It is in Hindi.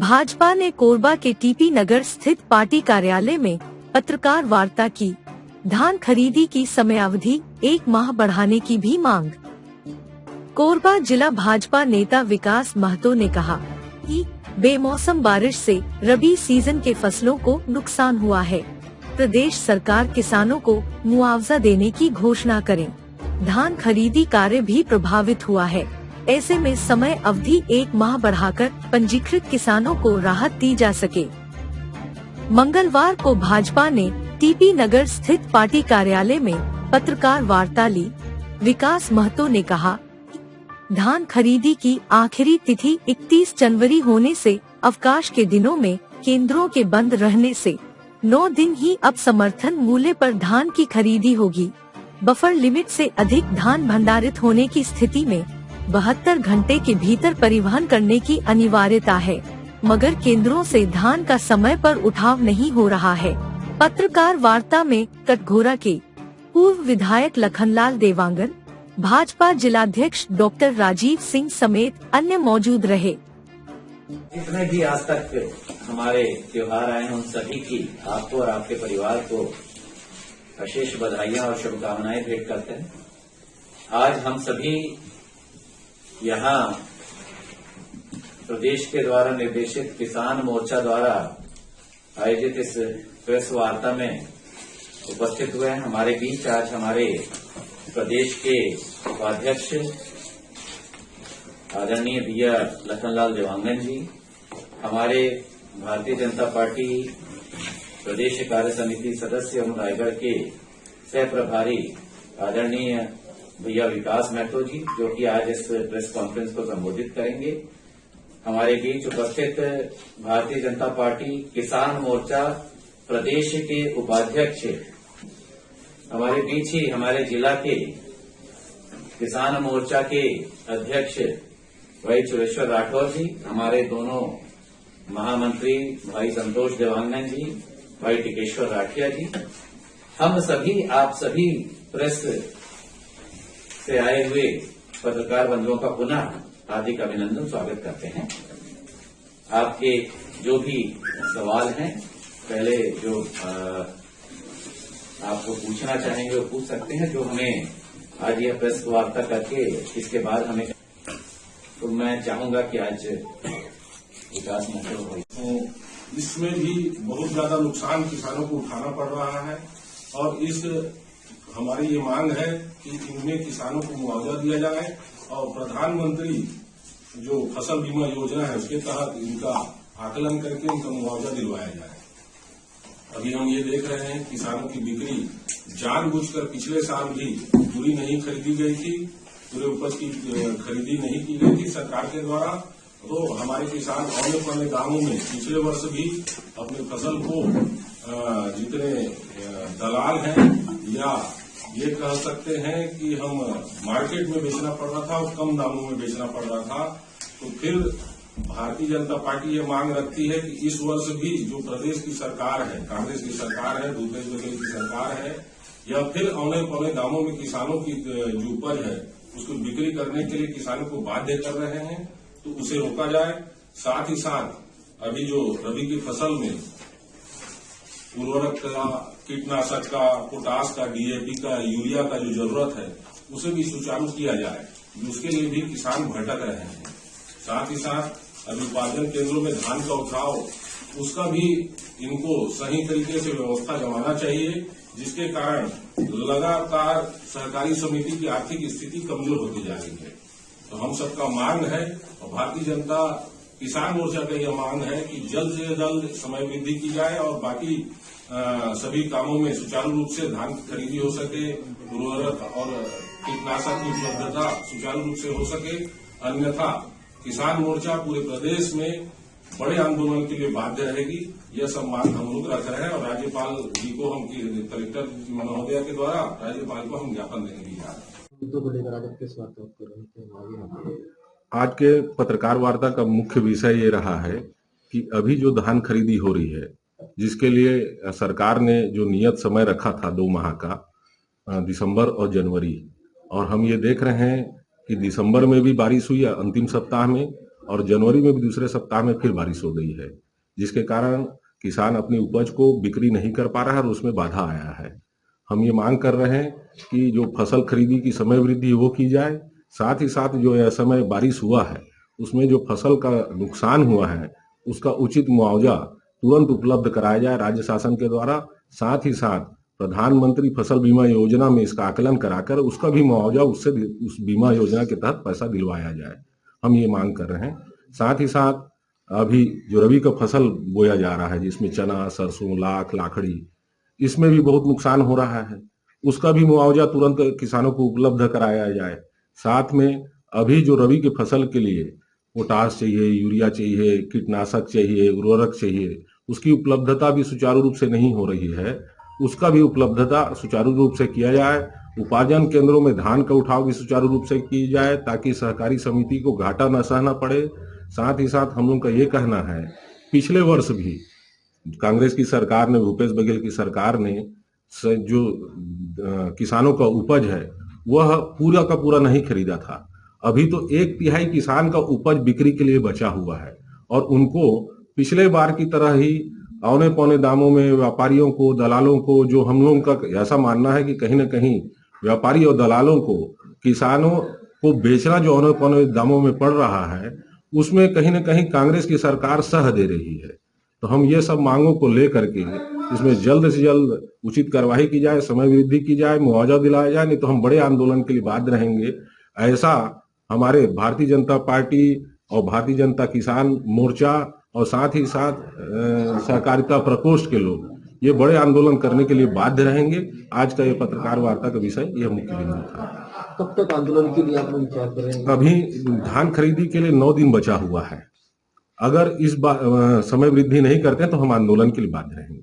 भाजपा ने कोरबा के टीपी नगर स्थित पार्टी कार्यालय में पत्रकार वार्ता की। धान खरीदी की समयावधि 1 माह बढ़ाने की भी मांग। कोरबा जिला भाजपा नेता विकास महतो ने कहा कि बेमौसम बारिश से रबी सीजन के फसलों को नुकसान हुआ है। प्रदेश सरकार किसानों को मुआवजा देने की घोषणा करें। धान खरीदी कार्य भी प्रभावित हुआ है। ऐसे में समय अवधि 1 माह बढ़ाकर पंजीकृत किसानों को राहत दी जा सके। मंगलवार को भाजपा ने टीपी नगर स्थित पार्टी कार्यालय में पत्रकार वार्ता ली। विकास महतो ने कहा, धान खरीदी की आखिरी तिथि 31 जनवरी होने से अवकाश के दिनों में केंद्रों के बंद रहने से 9 दिन ही अब समर्थन मूल्य पर धान की खरीदी होगी। बफर लिमिट से अधिक धान भंडारित होने की स्थिति में 72 घंटे के भीतर परिवहन करने की अनिवार्यता है, मगर केंद्रों से धान का समय पर उठाव नहीं हो रहा है। पत्रकार वार्ता में कटघोरा के पूर्व विधायक लखनलाल देवांगन, भाजपा जिलाध्यक्ष डॉक्टर राजीव सिंह समेत अन्य मौजूद रहे। जितने भी आज तक हमारे त्योहार आए हैं उन सभी की आपको और आपके परिवार को अशेष बधाइयां और शुभकामनाएं भेंट करते हैं। आज हम सभी यहाँ प्रदेश के द्वारा निर्देशित किसान मोर्चा द्वारा आयोजित इस प्रेस वार्ता में उपस्थित हुए हैं। हमारे बीच आज हमारे प्रदेश के उपाध्यक्ष आदरणीय भैया लखनलाल देवांगन जी, हमारे भारतीय जनता पार्टी प्रदेश कार्य समिति सदस्य एवं रायगढ़ के सह प्रभारी आदरणीय भैया विकास महतो जी, जो कि आज इस प्रेस कॉन्फ्रेंस को संबोधित करेंगे। हमारे बीच उपस्थित भारतीय जनता पार्टी किसान मोर्चा प्रदेश के उपाध्यक्ष, हमारे बीच ही हमारे जिला के किसान मोर्चा के अध्यक्ष भाई चुरेश्वर राठौर जी, हमारे दोनों महामंत्री भाई संतोष देवांगन जी, भाई टिकेश्वर राठिया जी, हम सभी आप सभी प्रेस से आए हुए पत्रकार बंधुओं का पुनः हार्दिक अभिनंदन स्वागत करते हैं। आपके जो भी सवाल हैं, पहले जो आपको पूछना चाहेंगे वो पूछ सकते हैं, जो हमें आज यह प्रेस वार्ता करके इसके बाद हमें, तो मैं चाहूंगा कि आज विकास महतो इसमें भी बहुत ज्यादा नुकसान किसानों को उठाना पड़ रहा है और इस हमारी ये मांग है कि इनमें किसानों को मुआवजा दिया जाए और प्रधानमंत्री जो फसल बीमा योजना है उसके तहत इनका आकलन करके इनका मुआवजा दिलवाया जाए। अभी हम ये देख रहे हैं किसानों की बिक्री जानबूझकर पिछले साल भी पूरी नहीं खरीदी गई थी, पूरे उपज की खरीदी नहीं की गई थी सरकार के द्वारा। तो हमारे किसान औने पौने दामों में पिछले वर्ष भी अपनी फसल को जितने दलाल हैं या ये कह सकते हैं कि हम मार्केट में बेचना पड़ रहा था और कम दामों में बेचना पड़ रहा था। तो फिर भारतीय जनता पार्टी ये मांग रखती है कि इस वर्ष भी जो प्रदेश की सरकार है, कांग्रेस की सरकार है, भूपेश बघेल की सरकार है, या फिर औने पौने दामों में किसानों की जो उपज है उसको बिक्री करने के लिए किसानों को बाध्य कर रहे हैं, तो उसे रोका जाए। साथ ही साथ अभी जो रबी की फसल में उर्वरक का, कीटनाशक का, पोटास का, डीएपी का, यूरिया का जो जरूरत है उसे भी सुचारू किया जाए, उसके लिए भी किसान भटक रहे हैं। साथ ही साथ अभी उत्पादन केंद्रों में धान का उठाव, उसका भी इनको सही तरीके से व्यवस्था जमाना चाहिए, जिसके कारण लगातार सहकारी समिति की आर्थिक स्थिति कमजोर होती जा रही है। तो हम सबका मांग है और भारतीय जनता किसान मोर्चा का यह मांग है कि जल्द से जल्द समय वृद्धि की जाए और बाकी सभी कामों में सुचारू रूप से धान की खरीदी हो सके, उर्वरक और कीटनाशक की उपलब्धता सुचारू रूप से हो सके। अन्यथा किसान मोर्चा पूरे प्रदेश में बड़े आंदोलन के लिए बाध्य रहेगी। यह सब मांग हम लोग रख रहे हैं और राज्यपाल जी को हम कलेक्टर महोदया के द्वारा राज्यपाल को हम ज्ञापन देने की जा रहे हैं। आज के पत्रकार वार्ता का मुख्य विषय ये रहा है कि अभी जो धान खरीदी हो रही है, जिसके लिए सरकार ने जो नियत समय रखा था 2 माह का, दिसंबर और जनवरी, और हम ये देख रहे हैं कि दिसंबर में भी बारिश हुई अंतिम सप्ताह में, और जनवरी में भी दूसरे सप्ताह में फिर बारिश हो गई है, जिसके कारण किसान अपनी उपज को बिक्री नहीं कर पा रहा है और उसमें बाधा आया है। हम ये मांग कर रहे हैं कि जो फसल खरीदी की समय वृद्धि वो की जाए, साथ ही साथ जो यह समय बारिश हुआ है उसमें जो फसल का नुकसान हुआ है उसका उचित मुआवजा तुरंत उपलब्ध कराया जाए राज्य शासन के द्वारा। साथ ही साथ प्रधानमंत्री फसल बीमा योजना में इसका आकलन कराकर उसका भी मुआवजा उस बीमा योजना के तहत पैसा दिलवाया जाए, हम ये मांग कर रहे हैं। साथ ही साथ अभी जो रबी का फसल बोया जा रहा है जिसमें चना, सरसों, लाख, लाखड़ी, इसमें भी बहुत नुकसान हो रहा है, उसका भी मुआवजा तुरंत किसानों को उपलब्ध कराया जाए। साथ में अभी जो रबी की फसल के लिए पोटाश चाहिए, यूरिया चाहिए, कीटनाशक चाहिए, उर्वरक चाहिए, उसकी उपलब्धता भी सुचारू रूप से नहीं हो रही है, उसका भी उपलब्धता सुचारू रूप से किया जाए। उपार्जन केंद्रों में धान का उठाव भी सुचारू रूप से की जाए ताकि सहकारी समिति को घाटा न सहना पड़े। साथ ही साथ हम लोग का ये कहना है, पिछले वर्ष भी कांग्रेस की सरकार ने, भूपेश बघेल की सरकार ने जो किसानों का उपज है वह पूरा का पूरा नहीं खरीदा था। अभी तो 1/3 किसान का उपज बिक्री के लिए बचा हुआ है और उनको पिछले बार की तरह ही औने पौने दामों में व्यापारियों को, दलालों को, जो हम लोगों का ऐसा मानना है कि कहीं न कहीं व्यापारी और दलालों को किसानों को बेचना जो औने पौने दामों में पड़ रहा है उसमें कहीं न कहीं कांग्रेस की सरकार सह दे रही है। तो हम ये सब मांगों को लेकर के इसमें जल्द से जल्द उचित कार्रवाई की जाए, समय वृद्धि की जाए, मुआवजा दिलाया जाए, नहीं तो हम बड़े आंदोलन के लिए बाध्य रहेंगे। ऐसा हमारे भारतीय जनता पार्टी और भारतीय जनता किसान मोर्चा और साथ ही साथ सहकारिता प्रकोष्ठ के लोग ये बड़े आंदोलन करने के लिए बाध्य रहेंगे। आज का ये पत्रकार वार्ता का विषय यह मुख्य बिंदु था। कब तक आंदोलन के लिए आप लोग विचार कर रहे हैं? अभी धान खरीदी के लिए 9 दिन बचा हुआ है। अगर इस बार समय वृद्धि नहीं करते तो हम आंदोलन के लिए बाध्य रहेंगे।